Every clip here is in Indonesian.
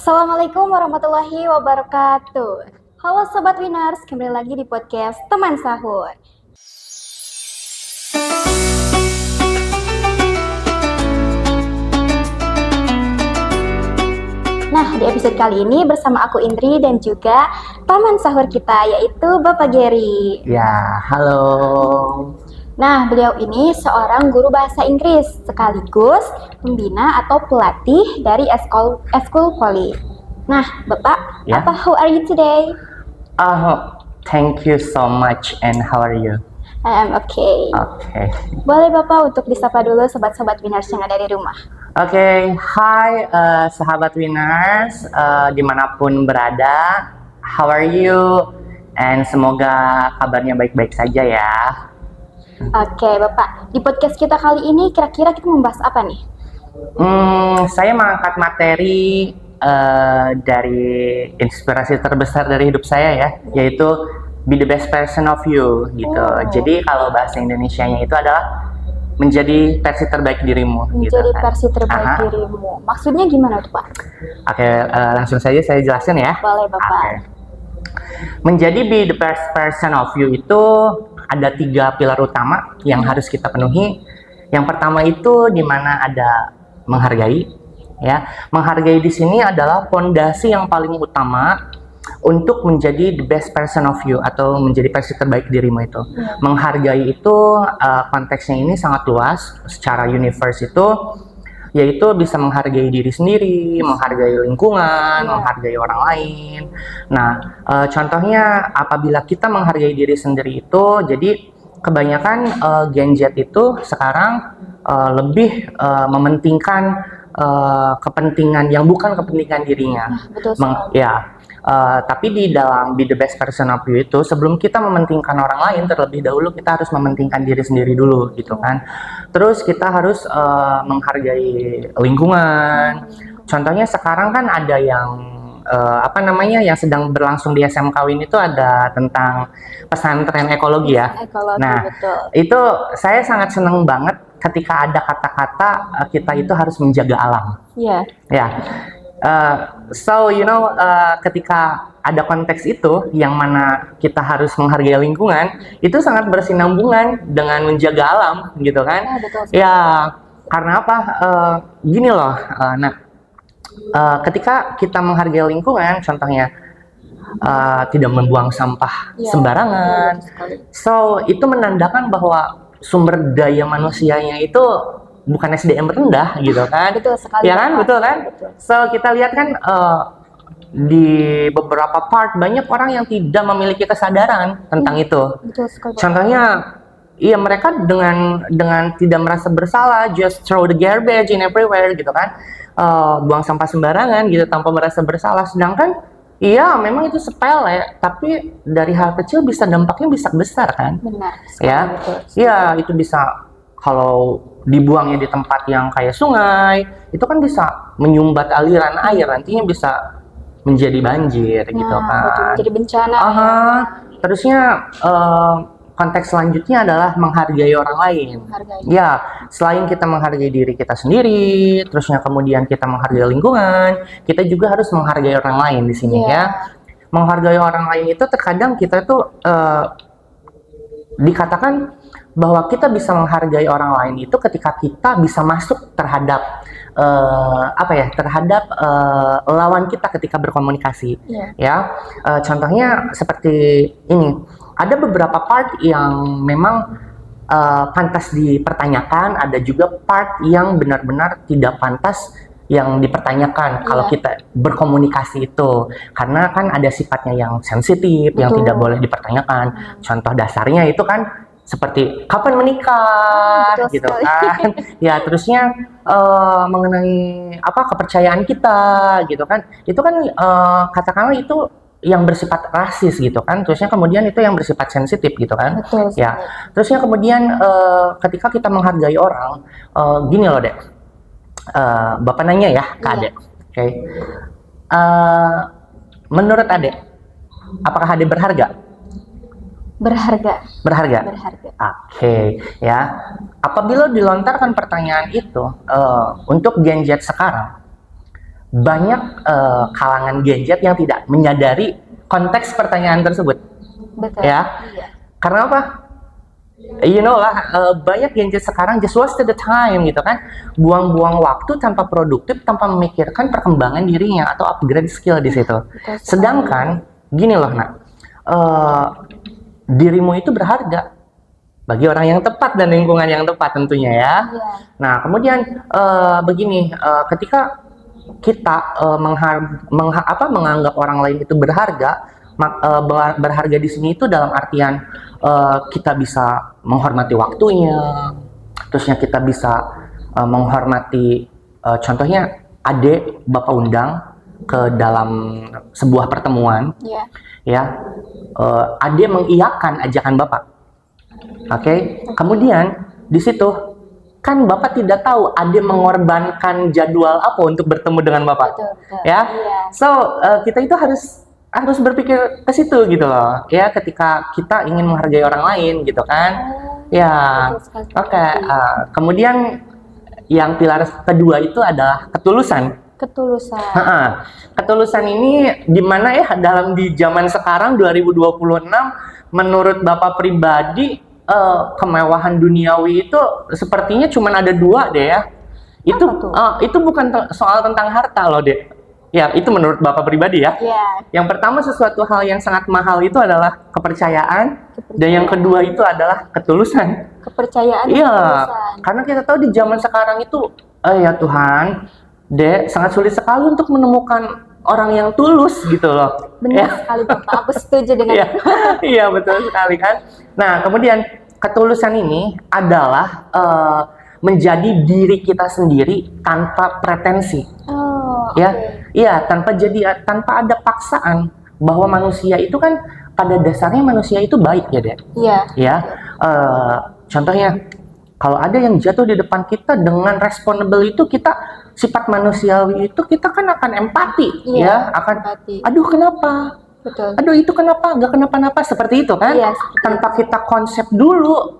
Assalamualaikum warahmatullahi wabarakatuh. Halo Sobat Winners, kembali lagi di podcast Teman Sahur. Nah, di episode kali ini bersama aku Indri dan juga teman sahur kita yaitu Bapak Gary. Ya, halo. Nah, beliau ini seorang guru bahasa Inggris sekaligus pembina atau pelatih dari Eskul Poli. Nah, Bapak, Ya. how are you today? Thank you so much. And how are you? I am okay. Okay. Boleh Bapak untuk disapa dulu sobat-sobat Winners yang ada di rumah. Okay, hai sahabat Winners, dimanapun berada, how are you? And semoga kabarnya baik-baik saja ya. Oke, Bapak. Di podcast kita kali ini kira-kira kita membahas apa nih? Saya mengangkat materi dari inspirasi terbesar dari hidup saya ya, yaitu be the best version of you gitu. Jadi kalau bahasa Indonesianya itu adalah menjadi versi terbaik dirimu. Menjadi gitu, kan? versi terbaik dirimu. Maksudnya gimana tuh, Pak? Oke, langsung saja saya jelaskan ya. Boleh, Bapak. Oke. Menjadi be the best version of you itu ada 3 pilar utama yang harus kita penuhi. Yang pertama itu di mana ada menghargai, ya. Menghargai di sini adalah fondasi yang paling utama untuk menjadi the best version of you atau menjadi versi terbaik dirimu itu. Menghargai itu konteksnya ini sangat luas. Secara universe itu yaitu bisa menghargai diri sendiri, menghargai lingkungan, menghargai orang lain. Nah, contohnya apabila kita menghargai diri sendiri itu, jadi kebanyakan Gen Z itu sekarang lebih mementingkan kepentingan yang bukan kepentingan dirinya. Betul sekali. Tapi di dalam be the best version of you itu, sebelum kita mementingkan orang lain, terlebih dahulu kita harus mementingkan diri sendiri dulu gitu kan. Terus kita harus menghargai lingkungan. Contohnya sekarang kan ada yang yang sedang berlangsung di SMKWin itu ada tentang pesantren ekologi ya. Ekologi, Nah, betul. itu saya sangat senang banget ketika ada kata-kata kita itu harus menjaga alam. Iya. Ya. Ketika ada konteks itu yang mana kita harus menghargai lingkungan, itu sangat bersinambungan dengan menjaga alam gitu kan. Betul sekali. Ya, karena apa? Gini loh. Ketika kita menghargai lingkungan, contohnya tidak membuang sampah sembarangan. So, itu menandakan bahwa sumber daya manusianya itu bukan SDM rendah gitu kan. Betul sekali. Ya kan, betul kan? So, kita lihat kan di beberapa part banyak orang yang tidak memiliki kesadaran tentang itu. Betul sekali. Contohnya, iya mereka dengan tidak merasa bersalah, just throw the garbage in everywhere gitu kan. Buang sampah sembarangan gitu tanpa merasa bersalah. Sedangkan iya, memang itu sepele, tapi dari hal kecil dampaknya bisa besar kan? Benar. Ya, iya itu bisa kalau dibuangnya di tempat yang kayak sungai, itu kan bisa menyumbat aliran air, nantinya bisa menjadi banjir gitu kan. Betul, menjadi bencana. Terusnya konteks selanjutnya adalah menghargai orang lain. Ya, selain kita menghargai diri kita sendiri, terusnya kemudian kita menghargai lingkungan, kita juga harus menghargai orang lain di sini ya. Menghargai orang lain itu terkadang kita tuh dikatakan bahwa kita bisa menghargai orang lain itu ketika kita bisa masuk terhadap lawan kita ketika berkomunikasi. Ya, contohnya seperti ini. Ada beberapa part yang memang pantas dipertanyakan, ada juga part yang benar-benar tidak pantas yang dipertanyakan kalau kita berkomunikasi itu, karena kan ada sifatnya yang sensitif, yang tidak boleh dipertanyakan. Contoh dasarnya itu kan seperti kapan menikah, gitu kan. Ya, terusnya mengenai kepercayaan kita, gitu kan. Itu kan katakanlah itu yang bersifat rasis gitu kan. Terusnya kemudian itu yang bersifat sensitif gitu kan. Ya. Terusnya kemudian ketika kita menghargai orang, gini loh Dek. Bapak nanya ya ke Adek. Oke. Menurut Adek, apakah Adek berharga? Berharga. Oke, ya. Apabila dilontarkan pertanyaan itu untuk Gen Z sekarang, banyak kalangan Gen Z yang tidak menyadari konteks pertanyaan tersebut. Betul. Ya. Iya. Karena apa? You know lah, banyak Gen Z sekarang just wasted the time gitu kan, buang-buang waktu tanpa produktif, tanpa memikirkan perkembangan dirinya atau upgrade skill di situ. Sedangkan gini loh nak, dirimu itu berharga bagi orang yang tepat dan lingkungan yang tepat tentunya ya. Nah kemudian begini, ketika kita menganggap orang lain itu berharga, berharga di sini itu dalam artian kita bisa menghormati waktunya, terusnya kita bisa menghormati, contohnya adik bapak undang ke dalam sebuah pertemuan, ya, adik mengiyakan ajakan bapak, oke? Kemudian di situ kan bapak tidak tahu adik mengorbankan jadwal apa untuk bertemu dengan bapak, ya. So kita itu harus berpikir ke situ gitu loh, ya, ketika kita ingin menghargai orang lain gitu kan, ya. Oke. Kemudian yang pilar kedua itu adalah ketulusan. Ketulusan ini dimana ya di zaman sekarang 2026 menurut bapak pribadi, kemewahan duniawi itu sepertinya cuma ada dua deh ya. Itu bukan soal tentang harta loh deh. Ya, itu menurut bapak pribadi ya. Yang pertama, sesuatu hal yang sangat mahal itu adalah kepercayaan. Dan yang kedua itu adalah ketulusan. Iya, karena kita tahu di zaman sekarang itu, ya Tuhan, Dek, sangat sulit sekali untuk menemukan orang yang tulus gitu loh. Benar sekali Bapak, aku setuju dengan itu. Iya, betul sekali kan. Nah, kemudian ketulusan ini adalah menjadi diri kita sendiri tanpa pretensi. Iya, tanpa ada paksaan, bahwa manusia itu kan pada dasarnya manusia itu baik ya, Dek. Ya, contohnya kalau ada yang jatuh di depan kita dengan responsible itu, kita sifat manusiawi itu kita kan akan empati, ya, akan aduh kenapa? Aduh itu kenapa? Nggak kenapa-napa, seperti itu kan? Tanpa kita konsep dulu,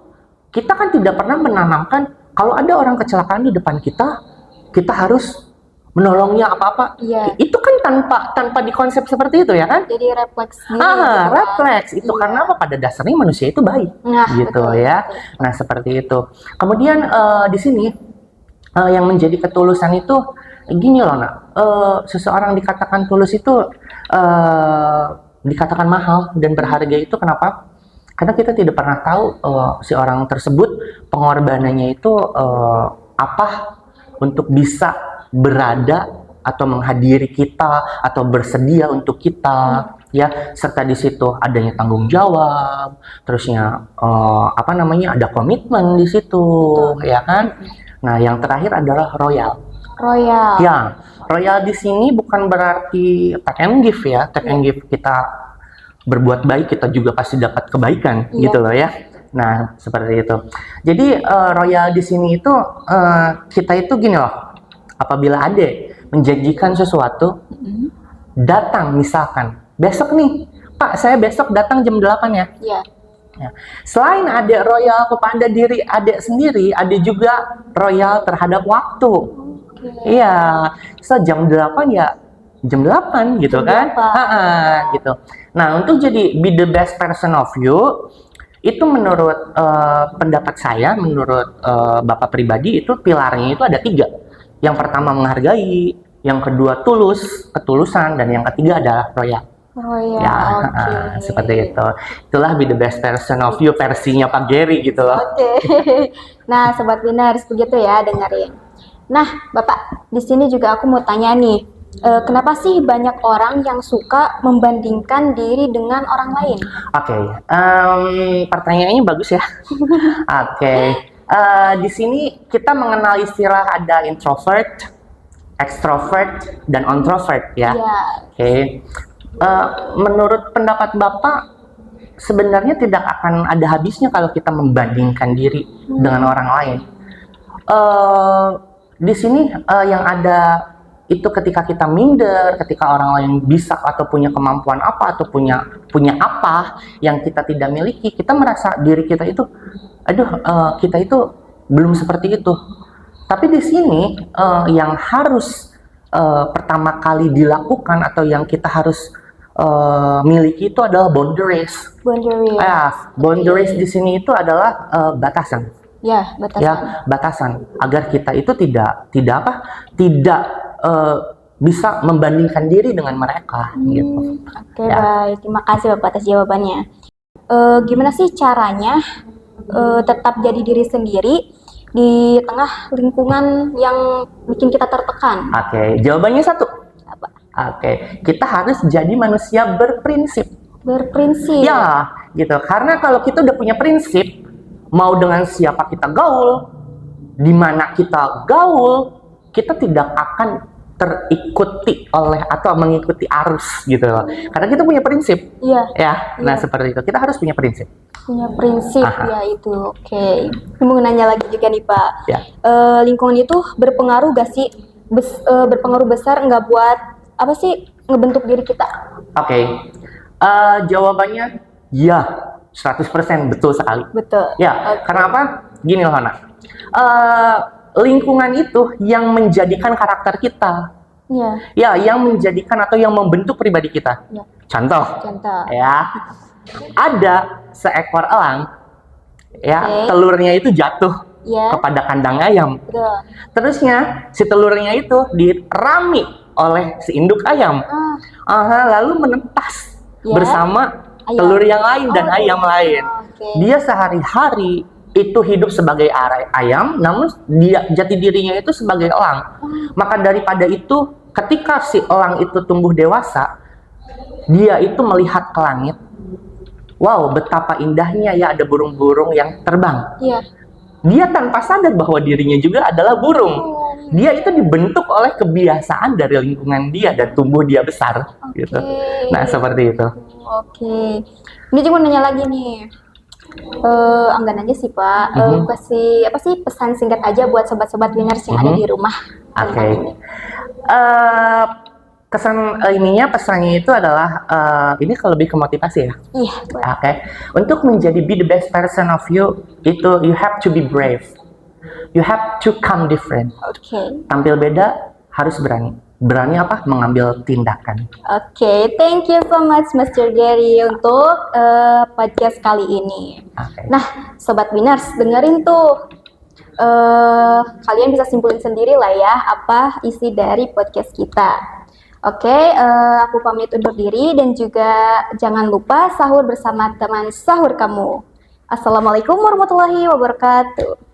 kita kan tidak pernah menanamkan kalau ada orang kecelakaan di depan kita, kita harus menolongnya apa-apa. Itu kan tanpa dikonsep seperti itu ya kan? Jadi refleks. Refleks itu karena apa? Pada dasarnya manusia itu baik, gitu ya. Nah seperti itu. Kemudian di sini yang menjadi ketulusan itu gini loh nak, seseorang dikatakan tulus itu dikatakan mahal dan berharga itu kenapa? Karena kita tidak pernah tahu si orang tersebut pengorbanannya itu apa untuk bisa berada atau menghadiri kita atau bersedia untuk kita, ya, serta di situ adanya tanggung jawab, terusnya ada komitmen di situ, ya kan? Nah, yang terakhir adalah royal. Ya, royal di sini bukan berarti take and give ya, take and give, kita berbuat baik kita juga pasti dapat kebaikan, gitu loh ya. Nah, seperti itu. Jadi royal di sini itu kita itu gini loh, apabila ada menjanjikan sesuatu, datang misalkan besok nih, Pak, saya besok datang jam 8 ya. Ya. Selain ada royal kepada diri adik sendiri, ada juga royal terhadap waktu. Iya, jam 8 ya jam 8 gitu kan. Gitu. Nah, untuk jadi be the best person of you, itu menurut pendapat saya, menurut Bapak pribadi, itu pilarnya itu ada 3. Yang pertama menghargai, yang kedua ketulusan, dan yang ketiga adalah royal. Seperti itu. Itulah be the best person of you versinya Pak Gary gitu loh. Nah, Sobat Winners, begitu ya dengerin. Nah, Bapak, di sini juga aku mau tanya nih, kenapa sih banyak orang yang suka membandingkan diri dengan orang lain? Pertanyaannya bagus ya. Di sini kita mengenal istilah ada introvert, extrovert, dan introvert ya. Menurut pendapat Bapak, sebenarnya tidak akan ada habisnya kalau kita membandingkan diri dengan orang lain. Di sini yang ada itu ketika kita minder, ketika orang lain bisa atau punya kemampuan apa atau punya apa yang kita tidak miliki, kita merasa diri kita itu, kita itu belum seperti itu. Tapi di sini yang harus pertama kali dilakukan atau yang kita harus miliki itu adalah boundaries. Boundaries. Boundaries di sini itu adalah batasan. Ya, batasan. Ya, batasan agar kita itu tidak bisa membandingkan diri dengan mereka gitu. Oke, baik. Terima kasih Bapak atas jawabannya. Gimana sih caranya tetap jadi diri sendiri di tengah lingkungan yang bikin kita tertekan? Oke, jawabannya satu. Apa? Oke, kita harus jadi manusia berprinsip. Berprinsip. Ya, gitu. Karena kalau kita udah punya prinsip, mau dengan siapa kita gaul, di mana kita gaul, kita tidak akan terikuti oleh atau mengikuti arus gitu loh. Karena kita punya prinsip. Iya. Ya, nah seperti itu. Kita harus punya prinsip. Punya prinsip. Ya itu. Oke. Mau nanya lagi juga nih Pak. Ya. Lingkungan itu berpengaruh gak sih? Berpengaruh besar nggak buat apa sih ngebentuk diri kita? Oke. Jawabannya ya, 100% betul sekali. Betul. Ya, karena apa? Gini loh, Hana. Lingkungan itu yang menjadikan karakter kita. Ya. Ya, yang menjadikan atau yang membentuk pribadi kita. Ya. Contoh. Ya. Ada seekor elang. Ya, telurnya itu jatuh kepada kandang ayam. Betul. Terusnya si telurnya itu dirami oleh si induk ayam. Lalu menetas bersama telur yang lain dan ayam lain. Dia sehari-hari itu hidup sebagai ayam, namun dia jati dirinya itu sebagai elang. Maka daripada itu, ketika si elang itu tumbuh dewasa, dia itu melihat ke langit. Wow, betapa indahnya ya, ada burung-burung yang terbang. Iya. Dia tanpa sadar bahwa dirinya juga adalah burung. Dia itu dibentuk oleh kebiasaan dari lingkungan dia dan tumbuh dia besar. Gitu. Nah, seperti itu. Oke. Ini juga nanya lagi nih. Anggan aja sih Pak. Kasih apa sih pesan singkat aja buat sobat-sobat winners yang ada di rumah. Oke. Pesannya itu adalah ini kalau lebih ke motivasi ya. Iya. Oke. Untuk menjadi be the best version of you itu you have to be brave. You have to come different. Tampil beda, harus berani. Berani apa? Mengambil tindakan. Oke, thank you so much Mr. Gary untuk podcast kali ini. Nah, Sobat Winners, dengerin tuh. Kalian bisa simpulin sendiri lah ya apa isi dari podcast kita. Oke, aku pamit undur diri dan juga jangan lupa sahur bersama teman sahur kamu. Assalamualaikum warahmatullahi wabarakatuh.